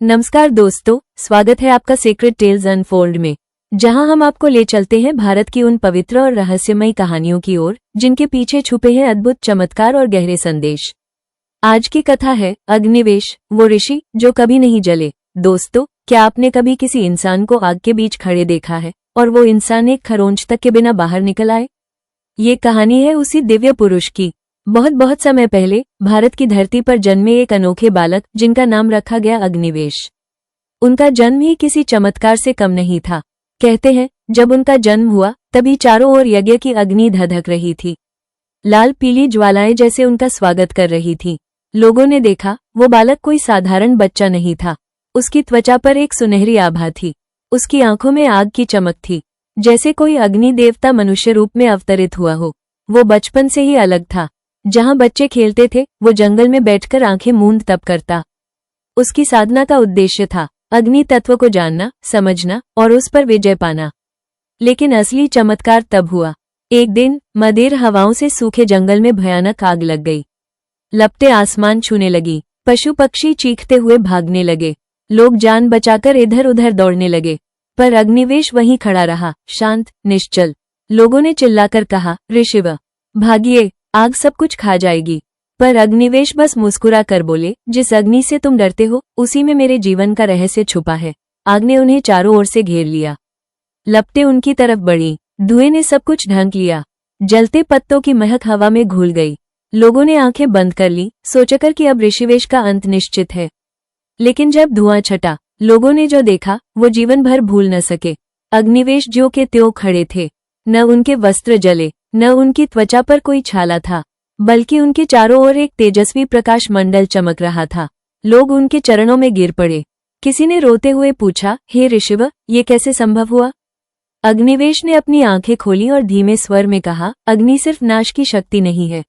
नमस्कार दोस्तों, स्वागत है आपका सीक्रेट टेल्स अनफोल्ड में, जहां हम आपको ले चलते हैं भारत की उन पवित्र और रहस्यमयी कहानियों की ओर जिनके पीछे छुपे हैं अद्भुत चमत्कार और गहरे संदेश। आज की कथा है अग्निवेश, वो ऋषि जो कभी नहीं जले। दोस्तों, क्या आपने कभी किसी इंसान को आग के बीच खड़े देखा है और वो इंसान एक खरोंच तक के बिना बाहर निकल आए? ये कहानी है उसी दिव्य पुरुष की। बहुत बहुत समय पहले भारत की धरती पर जन्मे एक अनोखे बालक जिनका नाम रखा गया अग्निवेश। उनका जन्म ही किसी चमत्कार से कम नहीं था। कहते हैं जब उनका जन्म हुआ तभी चारों ओर यज्ञ की अग्नि धधक रही थी। लाल पीली ज्वालाएं जैसे उनका स्वागत कर रही थी। लोगों ने देखा वो बालक कोई साधारण बच्चा नहीं था। उसकी त्वचा पर एक सुनहरी आभा थी। उसकी आंखों में आग की चमक थी, जैसे कोई अग्नि देवता मनुष्य रूप में अवतरित हुआ हो। वो बचपन से ही अलग था। जहां बच्चे खेलते थे वो जंगल में बैठकर आंखें मूंद तप करता। उसकी साधना का उद्देश्य था अग्नि तत्व को जानना, समझना और उस पर विजय पाना। लेकिन असली चमत्कार तब हुआ। एक दिन मदेर हवाओं से सूखे जंगल में भयानक आग लग गई। लपटें आसमान छूने लगी। पशु पक्षी चीखते हुए भागने लगे। लोग जान बचाकर इधर उधर दौड़ने लगे, पर अग्निवेश वहीं खड़ा रहा, शांत, निश्चल। लोगों ने चिल्लाकर कहा, ऋषिव, भागिए, आग सब कुछ खा जाएगी। पर अग्निवेश बस मुस्कुरा कर बोले, जिस अग्नि से तुम डरते हो उसी में मेरे जीवन का रहस्य छुपा है। आग ने उन्हें चारों ओर से घेर लिया। लपटें उनकी तरफ बढ़ी। धुएं ने सब कुछ ढक लिया। जलते पत्तों की महक हवा में घुल गई। लोगों ने आंखें बंद कर ली, सोचकर कि अब ऋषिवेश का अंत निश्चित है। लेकिन जब धुआं छटा, लोगों ने जो देखा वो जीवन भर भूल न सके। अग्निवेश ज्यों के त्यों खड़े थे। न उनके वस्त्र जले, न उनकी त्वचा पर कोई छाला था, बल्कि उनके चारों ओर एक तेजस्वी प्रकाश मंडल चमक रहा था। लोग उनके चरणों में गिर पड़े। किसी ने रोते हुए पूछा, हे ऋषिव, ये कैसे संभव हुआ? अग्निवेश ने अपनी आंखें खोली और धीमे स्वर में कहा, अग्नि सिर्फ नाश की शक्ति नहीं है,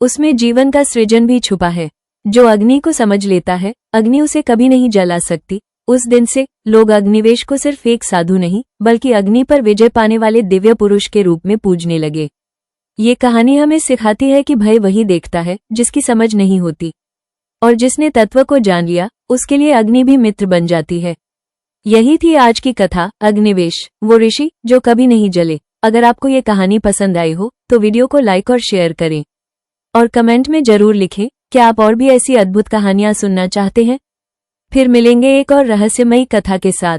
उसमें जीवन का सृजन भी छुपा है। जो अग्नि को समझ लेता है, अग्नि उसे कभी नहीं जला सकती। उस दिन से लोग अग्निवेश को सिर्फ एक साधु नहीं, बल्कि अग्नि पर विजय पाने वाले दिव्य पुरुष के रूप में पूजने लगे। ये कहानी हमें सिखाती है कि भय वही देखता है जिसकी समझ नहीं होती, और जिसने तत्व को जान लिया उसके लिए अग्नि भी मित्र बन जाती है। यही थी आज की कथा, अग्निवेश, वो ऋषि जो कभी नहीं जले। अगर आपको ये कहानी पसंद आई हो तो वीडियो को लाइक और शेयर करें, और कमेंट में जरूर लिखें क्या आप और भी ऐसी अद्भुत कहानियां सुनना चाहते हैं। फिर मिलेंगे एक और रहस्यमयी कथा के साथ।